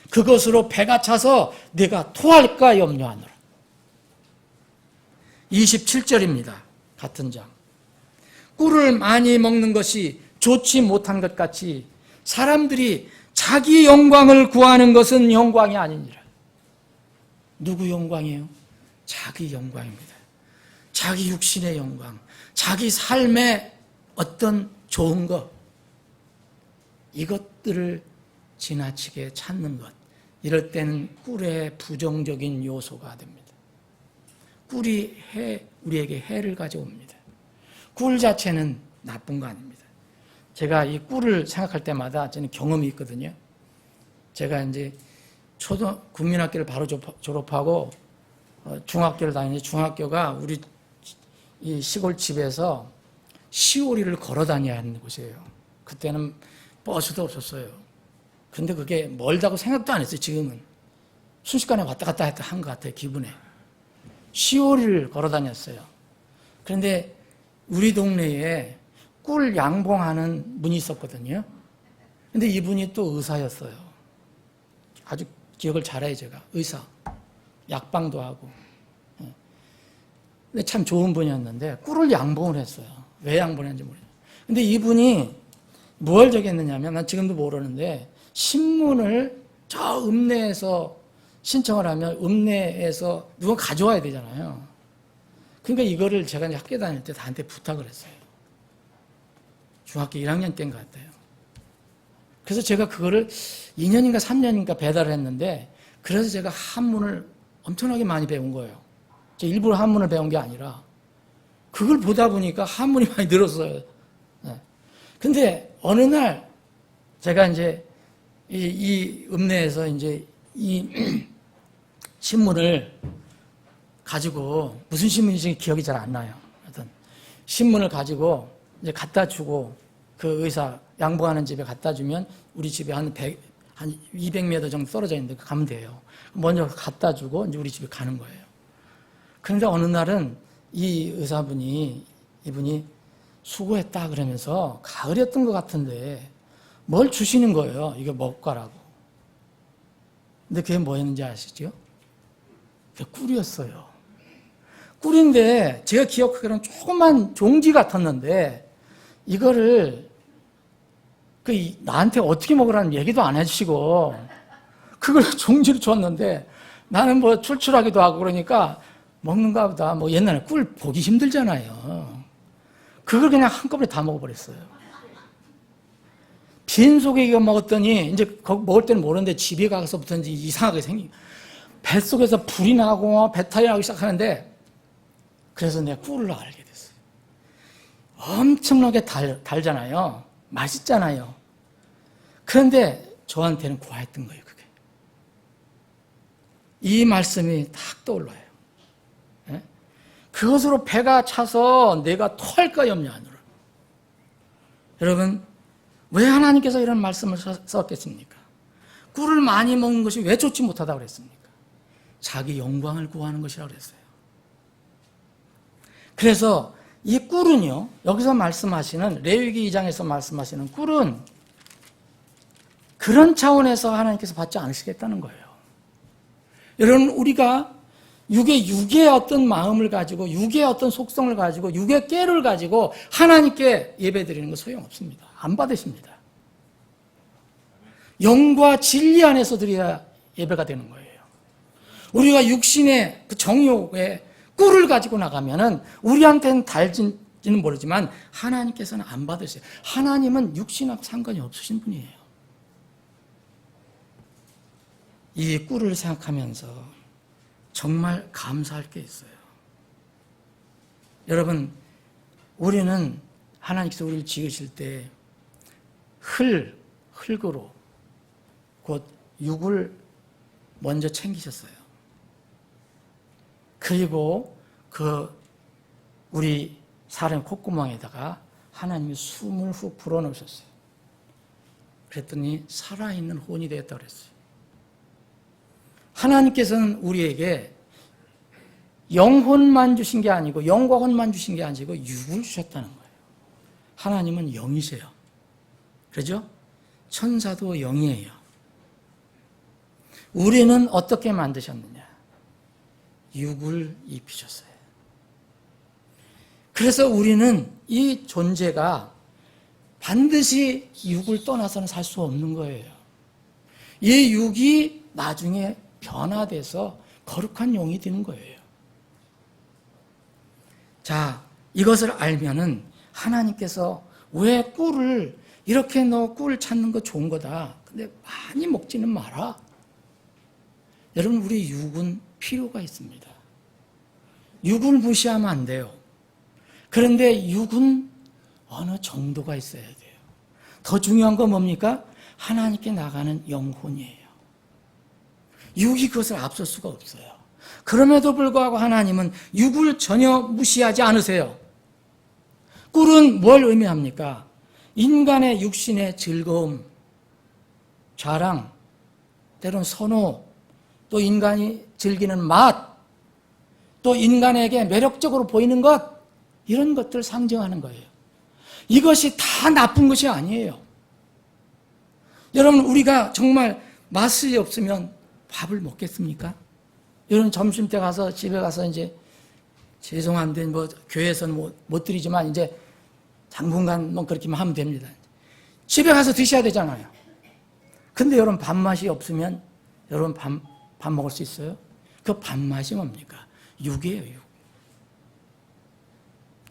그것으로 배가 차서 네가 토할까 염려하노라. 27절입니다. 같은 장. 꿀을 많이 먹는 것이 좋지 못한 것 같이 사람들이 자기 영광을 구하는 것은 영광이 아니니라. 누구 영광이에요? 자기 영광입니다. 자기 육신의 영광, 자기 삶의 어떤 좋은 것, 이것들을 지나치게 찾는 것, 이럴 때는 꿀의 부정적인 요소가 됩니다. 꿀이 우리에게 해를 가져옵니다. 꿀 자체는 나쁜 거 아닙니다. 제가 이 꿀을 생각할 때마다 저는 경험이 있거든요. 제가 이제 국민학교를 바로 졸업하고 중학교를 다니는데 중학교가 우리 이 시골집에서 시오리를 걸어 다녀야 하는 곳이에요. 그때는 버스도 없었어요. 근데 그게 멀다고 생각도 안 했어요. 지금은 순식간에 왔다 갔다 한 것 같아요. 기분에. 시오리를 걸어 다녔어요. 그런데 우리 동네에 꿀 양봉하는 분이 있었거든요. 근데 이분이 또 의사였어요. 아주 기억을 잘해요, 제가. 의사. 약방도 하고. 근데 참 좋은 분이었는데 꿀을 양봉을 했어요. 왜 양봉했는지 모르겠어요. 근데 이분이 뭘 적였느냐면, 난 지금도 모르는데, 신문을 저 읍내에서 신청을 하면 읍내에서 누가 가져와야 되잖아요. 그러니까 이거를 제가 이제 학교 다닐 때 나한테 부탁을 했어요. 중학교 1학년 때인 것 같아요. 그래서 제가 그거를 2년인가 3년인가 배달을 했는데, 그래서 제가 한문을 엄청나게 많이 배운 거예요. 제가 일부러 한문을 배운 게 아니라, 그걸 보다 보니까 한문이 많이 늘었어요. 네. 근데 어느 날 제가 이제 이 읍내에서 이제 이 신문을 가지고, 무슨 신문인지 기억이 잘 안 나요. 하여튼 신문을 가지고 이제 갖다 주고, 그 의사 양봉하는 집에 갖다 주면 우리 집에 한 200m 정도 떨어져 있는데 가면 돼요. 먼저 갖다 주고 이제 우리 집에 가는 거예요. 그런데 어느 날은 이 의사분이, 이분이 수고했다 그러면서 가을이었던 것 같은데 뭘 주시는 거예요. 이거 먹고 가라고. 근데 그게 뭐였는지 아시죠? 그게 꿀이었어요. 꿀인데 제가 기억하기로는 조그만 종지 같았는데 이거를 나한테 어떻게 먹으라는 얘기도 안 해주시고 그걸 종지를 줬는데 나는 뭐 출출하기도 하고 그러니까 먹는가 보다. 뭐 옛날에 꿀 보기 힘들잖아요. 그걸 그냥 한꺼번에 다 먹어버렸어요. 빈속에 이거 먹었더니 이제 거기 먹을 때는 모르는데 집에 가서부터인지 이상하게 생긴 뱃속에서 불이 나고 배탈이 나기 시작하는데 그래서 내가 꿀을 알게 됐어요. 엄청나게 달잖아요. 맛있잖아요. 그런데 저한테는 고화했던 거예요. 그게. 이 말씀이 딱 떠올라요. 네? 그것으로 배가 차서 내가 토할까 염려하노라. 여러분, 왜 하나님께서 이런 말씀을 썼겠습니까? 꿀을 많이 먹는 것이 왜 좋지 못하다고 그랬습니까? 자기 영광을 구하는 것이라고 그랬어요. 그래서 이 꿀은요, 여기서 말씀하시는 레위기 2장에서 말씀하시는 꿀은 그런 차원에서 하나님께서 받지 않으시겠다는 거예요. 여러분, 우리가 육의 어떤 마음을 가지고 육의 어떤 속성을 가지고 육의 깨를 가지고 하나님께 예배드리는 건 소용없습니다. 안 받으십니다. 영과 진리 안에서 드려야 예배가 되는 거예요. 우리가 육신의 그 정욕에 꿀을 가지고 나가면은 우리한테는 달지는 모르지만 하나님께서는 안 받으세요. 하나님은 육신하고 상관이 없으신 분이에요. 이 꿀을 생각하면서 정말 감사할 게 있어요. 여러분, 우리는 하나님께서 우리를 지으실 때 흙으로 곧 육을 먼저 챙기셨어요. 그리고 우리 사람 콧구멍에다가 하나님이 숨을 훅 불어넣으셨어요. 그랬더니 살아있는 혼이 되었다고 그랬어요. 하나님께서는 우리에게 영혼만 주신 게 아니고 영과 혼만 주신 게 아니고 육을 주셨다는 거예요. 하나님은 영이세요. 그렇죠? 천사도 영이에요. 우리는 어떻게 만드셨느냐? 육을 입히셨어요. 그래서 우리는 이 존재가 반드시 육을 떠나서는 살 수 없는 거예요. 이 육이 나중에 변화돼서 거룩한 영이 되는 거예요. 자, 이것을 알면은 하나님께서 왜 꿀을 이렇게 너 꿀 찾는 거 좋은 거다. 근데 많이 먹지는 마라. 여러분, 우리 육은 필요가 있습니다. 육을 무시하면 안 돼요. 그런데 육은 어느 정도가 있어야 돼요. 더 중요한 건 뭡니까? 하나님께 나가는 영혼이에요. 육이 그것을 앞설 수가 없어요. 그럼에도 불구하고 하나님은 육을 전혀 무시하지 않으세요. 꿀은 뭘 의미합니까? 인간의 육신의 즐거움, 자랑, 때로는 선호, 또 인간이 즐기는 맛, 또 인간에게 매력적으로 보이는 것, 이런 것들을 상징하는 거예요. 이것이 다 나쁜 것이 아니에요. 여러분, 우리가 정말 맛이 없으면 밥을 먹겠습니까? 여러분, 점심때 가서 집에 가서 이제 죄송한데 뭐 교회에서는 못 드리지만 이제 당분간 뭐 그렇게만 하면 됩니다. 집에 가서 드셔야 되잖아요. 근데 여러분, 밥맛이 없으면 여러분 밥 먹을 수 있어요? 그 밥맛이 뭡니까? 육이에요, 육.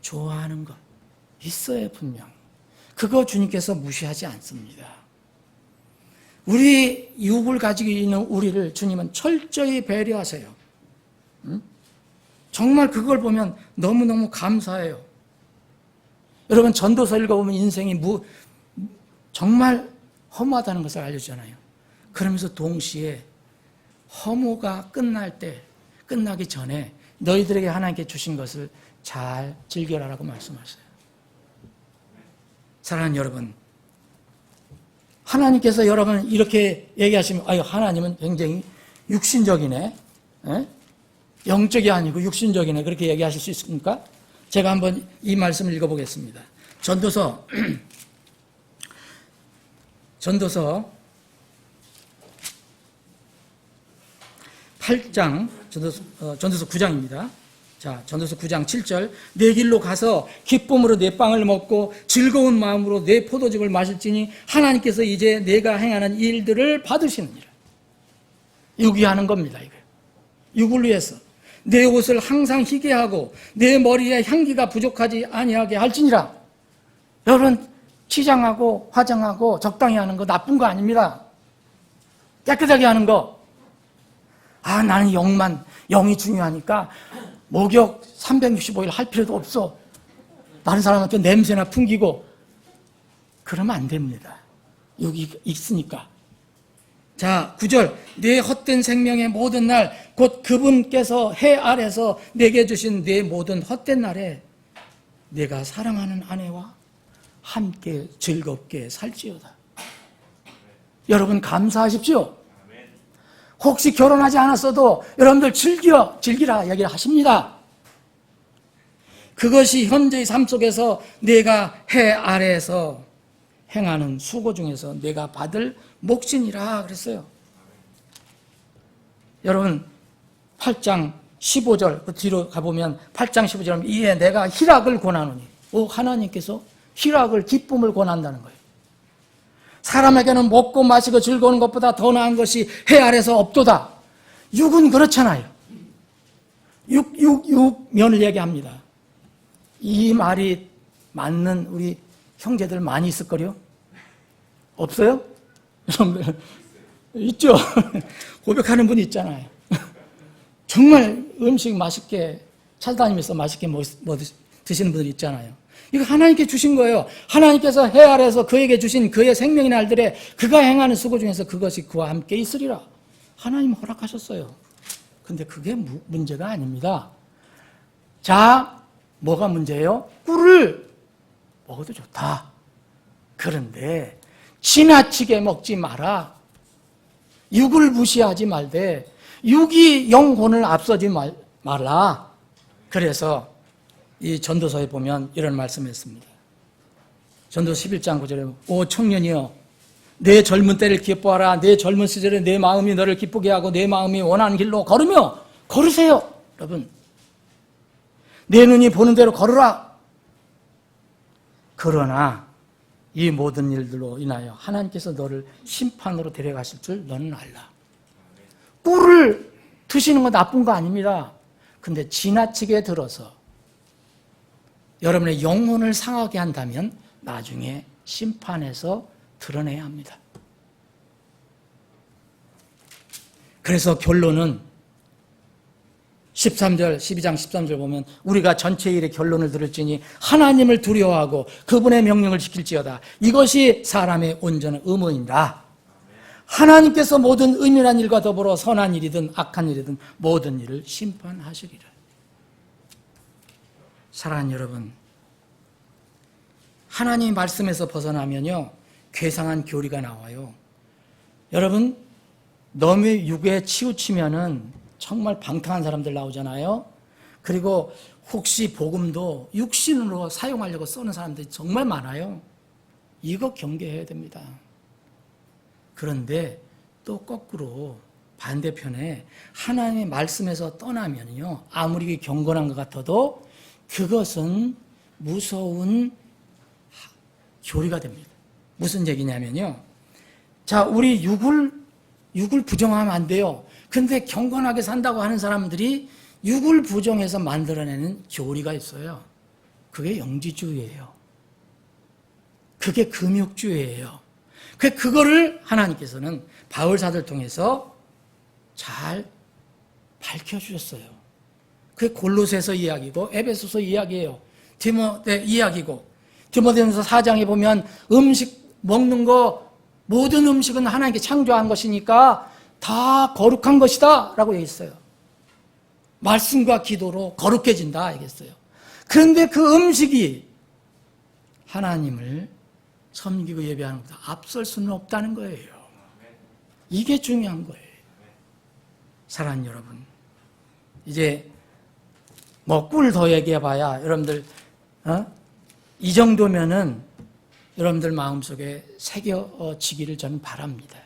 좋아하는 것 있어요, 분명. 그거 주님께서 무시하지 않습니다. 우리 육을 가지고 있는 우리를 주님은 철저히 배려하세요. 정말 그걸 보면 너무너무 감사해요. 여러분, 전도서 읽어보면 인생이 정말 허무하다는 것을 알려주잖아요. 그러면서 동시에 허무가 끝나기 전에 너희들에게 하나님께 주신 것을 잘 즐겨라라고 말씀하세요. 사랑하는 여러분, 하나님께서 여러분 이렇게 얘기하시면 하나님은 굉장히 육신적이네, 영적이 아니고 육신적이네, 그렇게 얘기하실 수 있습니까? 제가 한번 이 말씀을 읽어보겠습니다. 전도서 8장, 전도서 9장입니다. 자, 전도서 9장 7절. 내 길로 가서 기쁨으로 내 빵을 먹고 즐거운 마음으로 내 포도즙을 마실지니 하나님께서 이제 내가 행하는 일들을 받으시느니라. 유기하는 겁니다, 이거. 육을 위해서. 내 옷을 항상 희게 하고 내 머리에 향기가 부족하지 아니하게 할지니라. 여러분, 치장하고 화장하고 적당히 하는 거 나쁜 거 아닙니다. 깨끗하게 하는 거. 아, 나는 영이 중요하니까 목욕 365일 할 필요도 없어. 다른 사람한테 냄새나 풍기고. 그러면 안 됩니다. 여기 있으니까. 자, 9절. 내 헛된 생명의 모든 날, 곧 그분께서 해 아래서 내게 주신 내 모든 헛된 날에 내가 사랑하는 아내와 함께 즐겁게 살지어다. 여러분, 감사하십시오. 혹시 결혼하지 않았어도 여러분들 즐기라 얘기를 하십니다. 그것이 현재의 삶 속에서 내가 해 아래에서 행하는 수고 중에서 내가 받을 몫이니라 그랬어요. 여러분, 8장 15절 그 뒤로 가보면 8장 15절 이에 내가 희락을 권하노니, 하나님께서 희락을, 기쁨을 권한다는 거예요. 사람에게는 먹고 마시고 즐거운 것보다 더 나은 것이 해 아래서 없도다. 육은 그렇잖아요. 육면을 얘기합니다. 이 말이 맞는 우리 형제들 많이 있을 거요? 없어요? 있죠? 고백하는 분이 있잖아요. 정말 음식 맛있게 찾아다니면서 맛있게 드시는 분들 있잖아요. 이거 하나님께 주신 거예요. 하나님께서 해 아래에서 그에게 주신 그의 생명의 날들에 그가 행하는 수고 중에서 그것이 그와 함께 있으리라. 하나님 허락하셨어요. 근데 그게 문제가 아닙니다. 자, 뭐가 문제예요? 꿀을 먹어도 좋다. 그런데 지나치게 먹지 마라. 육을 무시하지 말되 육이 영혼을 앞서지 말라. 그래서 이 전도서에 보면 이런 말씀을 했습니다. 전도서 11장 9절에 오 청년이여, 내 젊은 때를 기뻐하라. 내 젊은 시절에 내 마음이 너를 기쁘게 하고 내 마음이 원하는 길로 걸으세요. 여러분, 내 눈이 보는 대로 걸으라. 그러나 이 모든 일들로 인하여 하나님께서 너를 심판으로 데려가실 줄 너는 알라. 꿀을 드시는 건 나쁜 거 아닙니다. 근데 지나치게 들어서 여러분의 영혼을 상하게 한다면 나중에 심판에서 드러내야 합니다. 그래서 결론은 13절, 12장 13절 보면 우리가 전체 일의 결론을 들을지니 하나님을 두려워하고 그분의 명령을 지킬지어다. 이것이 사람의 온전한 의무이니라. 하나님께서 모든 의미란 일과 더불어 선한 일이든 악한 일이든 모든 일을 심판하시리라. 사랑하는 여러분, 하나님 말씀에서 벗어나면요 괴상한 교리가 나와요. 여러분, 너무 육에 치우치면은 정말 방탕한 사람들 나오잖아요. 그리고 혹시 복음도 육신으로 사용하려고 쓰는 사람들이 정말 많아요. 이거 경계해야 됩니다. 그런데 또 거꾸로 반대편에 하나님의 말씀에서 떠나면요 아무리 경건한 것 같아도 그것은 무서운 교리가 됩니다. 무슨 얘기냐면요, 자, 우리 육을 부정하면 안 돼요. 근데 경건하게 산다고 하는 사람들이 육을 부정해서 만들어내는 교리가 있어요. 그게 영지주의예요. 그게 금욕주의예요. 그거를 하나님께서는 바울사도를 통해서 잘 밝혀주셨어요. 그게 골로새서 이야기고 에베소서 이야기예요. 디모데 이야기고, 디모데전서 4장에 보면 음식 먹는 거, 모든 음식은 하나님께 창조한 것이니까 다 거룩한 것이다 라고 얘기했어요. 말씀과 기도로 거룩해진다 얘기했어요. 그런데 그 음식이 하나님을 섬기고 예배하는 것보다 앞설 수는 없다는 거예요. 이게 중요한 거예요. 사랑하는 여러분, 이제 뭐 꿀 더 얘기해봐야 여러분들 이 정도면은 여러분들 마음속에 새겨지기를 저는 바랍니다.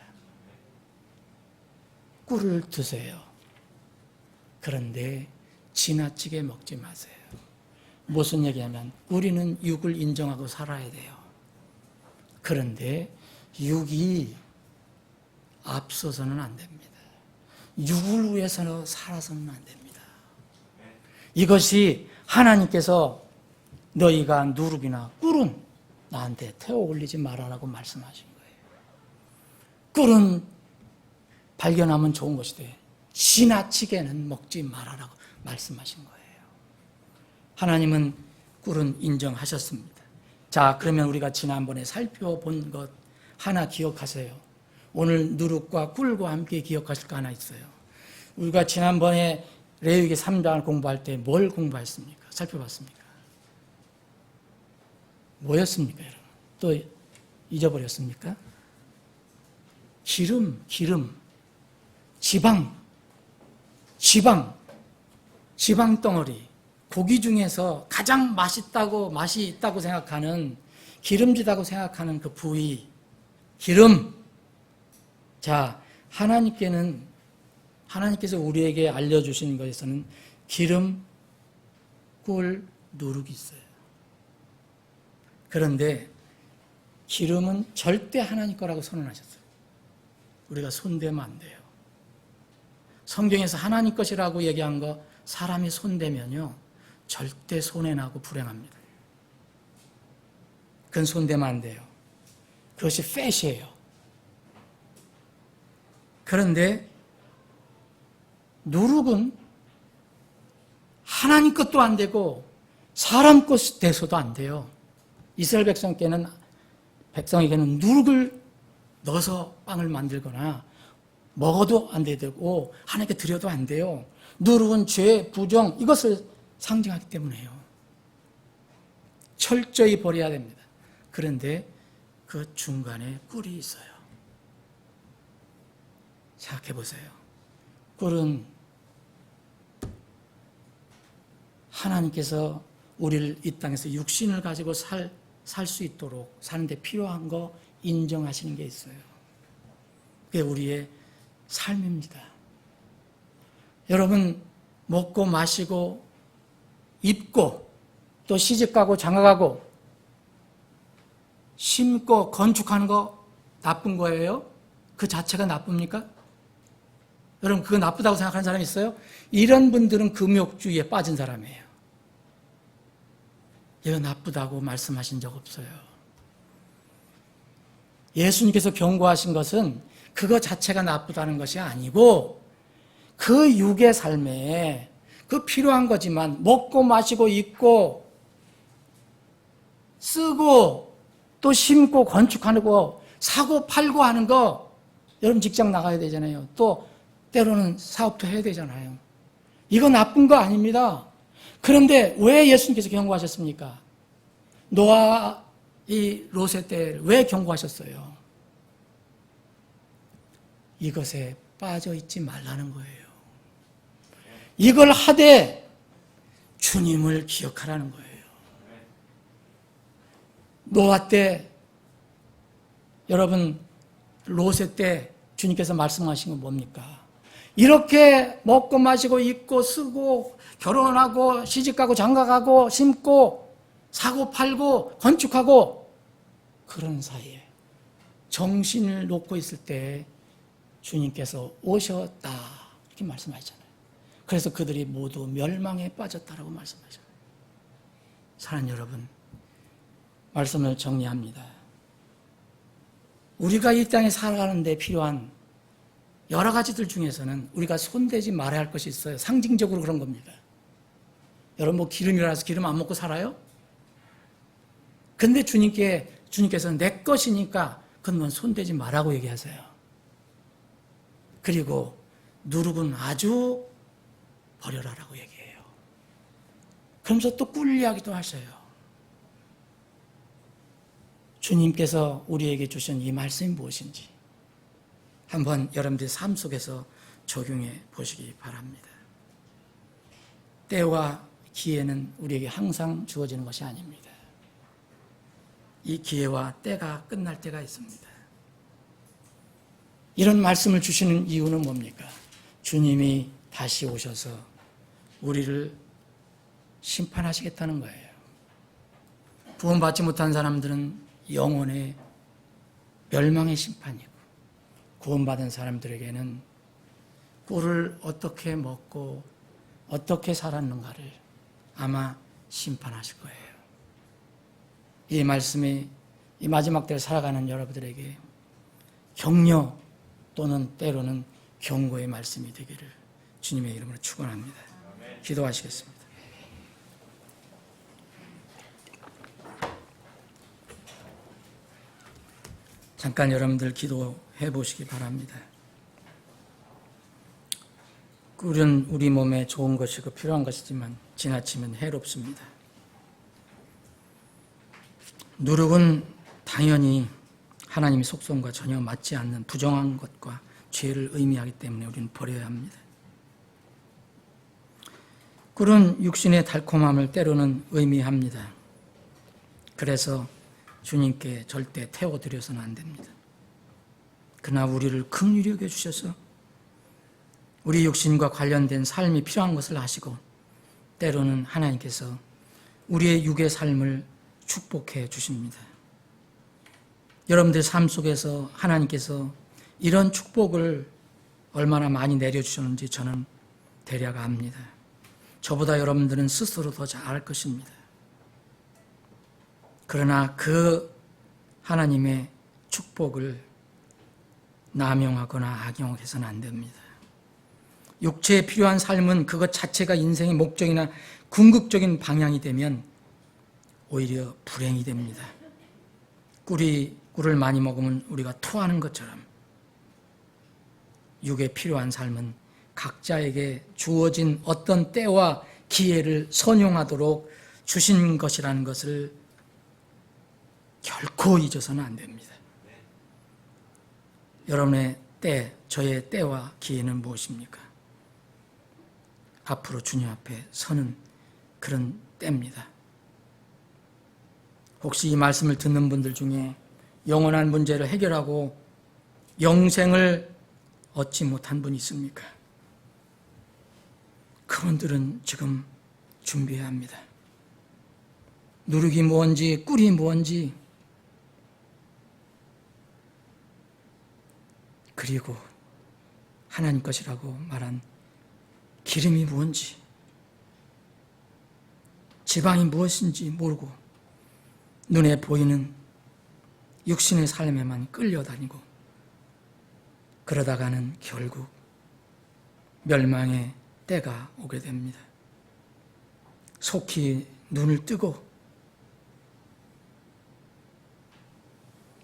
꿀을 드세요. 그런데 지나치게 먹지 마세요. 무슨 얘기냐면 우리는 육을 인정하고 살아야 돼요. 그런데 육이 앞서서는 안 됩니다. 육을 위해서 살아서는 안 됩니다. 이것이 하나님께서 너희가 누룩이나 꿀은 나한테 태워 올리지 말아라고 말씀하신 거예요. 꿀은 발견하면 좋은 것이 돼. 지나치게는 먹지 말아라고 말씀하신 거예요. 하나님은 꿀은 인정하셨습니다. 자, 그러면 우리가 지난번에 살펴본 것 하나 기억하세요. 오늘 누룩과 꿀과 함께 기억하실 거 하나 있어요. 우리가 지난번에 레위기 3장을 공부할 때 뭘 공부했습니까? 살펴봤습니까? 뭐였습니까, 여러분? 또 잊어버렸습니까? 기름, 지방 덩어리. 고기 중에서 가장 맛이 있다고 생각하는, 기름지다고 생각하는 그 부위, 기름. 자, 하나님께서 우리에게 알려주신 것에서는 기름, 꿀, 누룩이 있어요. 그런데 기름은 절대 하나님 거라고 선언하셨어요. 우리가 손대면 안 돼요. 성경에서 하나님 것이라고 얘기한 거 사람이 손대면요 절대 손해나고 불행합니다. 그건 손대면 안 돼요. 그것이 팻이에요. 그런데 누룩은 하나님 것도 안 되고 사람 것 돼서도 안 돼요. 이스라엘 백성에게는 누룩을 넣어서 빵을 만들거나 먹어도 안 되고 하나님께 드려도 안 돼요. 누룩은 죄, 부정 이것을 상징하기 때문에요. 철저히 버려야 됩니다. 그런데 그 중간에 꿀이 있어요. 생각해 보세요. 꿀은 하나님께서 우리를 이 땅에서 육신을 가지고 살 수 있도록 사는데 필요한 거 인정하시는 게 있어요. 그게 우리의 삶입니다. 여러분 먹고 마시고 입고 또 시집가고 장가가고 심고 건축하는 거 나쁜 거예요? 그 자체가 나쁩니까? 여러분 그거 나쁘다고 생각하는 사람이 있어요? 이런 분들은 금욕주의에 빠진 사람이에요. 이거 나쁘다고 말씀하신 적 없어요. 예수님께서 경고하신 것은 그거 자체가 나쁘다는 것이 아니고 그 육의 삶에 그 필요한 거지만 먹고 마시고 입고 쓰고 또 심고 건축하는 거 사고 팔고 하는 거 여러분 직장 나가야 되잖아요. 또 때로는 사업도 해야 되잖아요. 이거 나쁜 거 아닙니다. 그런데 왜 예수님께서 경고하셨습니까? 노아 이 롯의 때를 왜 경고하셨어요? 이것에 빠져 있지 말라는 거예요. 이걸 하되 주님을 기억하라는 거예요. 노아 때 여러분 롯의 때 주님께서 말씀하신 건 뭡니까? 이렇게 먹고 마시고 입고 쓰고 결혼하고 시집가고 장가가고 심고 사고 팔고 건축하고 그런 사이에 정신을 놓고 있을 때 주님께서 오셨다 이렇게 말씀하시잖아요. 그래서 그들이 모두 멸망에 빠졌다라고 말씀하셨어요. 사랑하는 여러분, 말씀을 정리합니다. 우리가 이 땅에 살아가는 데 필요한 여러 가지들 중에서는 우리가 손대지 말아야 할 것이 있어요. 상징적으로 그런 겁니다. 여러분 뭐 기름이라서 기름 안 먹고 살아요? 근데 주님께서는 내 것이니까 그건 손대지 말라고 얘기하세요. 그리고 누룩은 아주 버려라라고 얘기해요. 그러면서 또 꿀 이야기도 하셔요. 주님께서 우리에게 주신 이 말씀이 무엇인지 한번 여러분들의 삶 속에서 적용해 보시기 바랍니다. 때와 기회는 우리에게 항상 주어지는 것이 아닙니다. 이 기회와 때가 끝날 때가 있습니다. 이런 말씀을 주시는 이유는 뭡니까? 주님이 다시 오셔서 우리를 심판하시겠다는 거예요. 구원받지 못한 사람들은 영혼의 멸망의 심판이고, 구원받은 사람들에게는 꿀을 어떻게 먹고 어떻게 살았는가를 아마 심판하실 거예요. 이 말씀이 이 마지막 때를 살아가는 여러분들에게 격려 또는 때로는 경고의 말씀이 되기를 주님의 이름으로 축원합니다. 기도하시겠습니다. 잠깐 여러분들 기도해 보시기 바랍니다. 꿀은 우리 몸에 좋은 것이고 필요한 것이지만 지나치면 해롭습니다. 누룩은 당연히 하나님의 속성과 전혀 맞지 않는 부정한 것과 죄를 의미하기 때문에 우리는 버려야 합니다. 꿀은 육신의 달콤함을 때로는 의미합니다. 그래서 주님께 절대 태워드려서는 안 됩니다. 그러나 우리를 긍휼히 여겨주셔서 우리 육신과 관련된 삶이 필요한 것을 하시고 때로는 하나님께서 우리의 육의 삶을 축복해 주십니다. 여러분들 삶 속에서 하나님께서 이런 축복을 얼마나 많이 내려주셨는지 저는 대략 압니다. 저보다 여러분들은 스스로 더 잘 알 것입니다. 그러나 그 하나님의 축복을 남용하거나 악용해서는 안 됩니다. 육체에 필요한 삶은 그것 자체가 인생의 목적이나 궁극적인 방향이 되면 오히려 불행이 됩니다. 꿀을 많이 먹으면 우리가 토하는 것처럼 육에 필요한 삶은 각자에게 주어진 어떤 때와 기회를 선용하도록 주신 것이라는 것을 결코 잊어서는 안 됩니다. 여러분의 때, 저의 때와 기회는 무엇입니까? 앞으로 주님 앞에 서는 그런 때입니다. 혹시 이 말씀을 듣는 분들 중에 영원한 문제를 해결하고 영생을 얻지 못한 분이 있습니까? 그분들은 지금 준비해야 합니다. 누룩이 뭔지 꿀이 뭔지 그리고 하나님 것이라고 말한 기름이 뭔지 지방이 무엇인지 모르고 눈에 보이는 육신의 삶에만 끌려다니고 그러다가는 결국 멸망의 때가 오게 됩니다. 속히 눈을 뜨고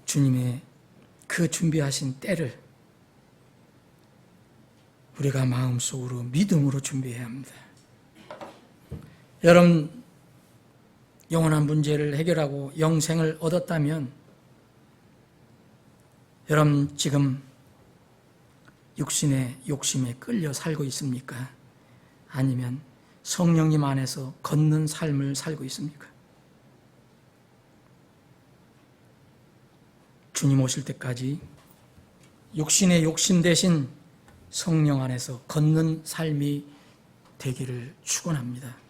주님의 그 준비하신 때를 우리가 마음속으로 믿음으로 준비해야 합니다. 여러분, 영원한 문제를 해결하고 영생을 얻었다면 여러분 지금 육신의 욕심에 끌려 살고 있습니까? 아니면 성령님 안에서 걷는 삶을 살고 있습니까? 주님 오실 때까지 육신의 욕심 대신 성령 안에서 걷는 삶이 되기를 축원합니다.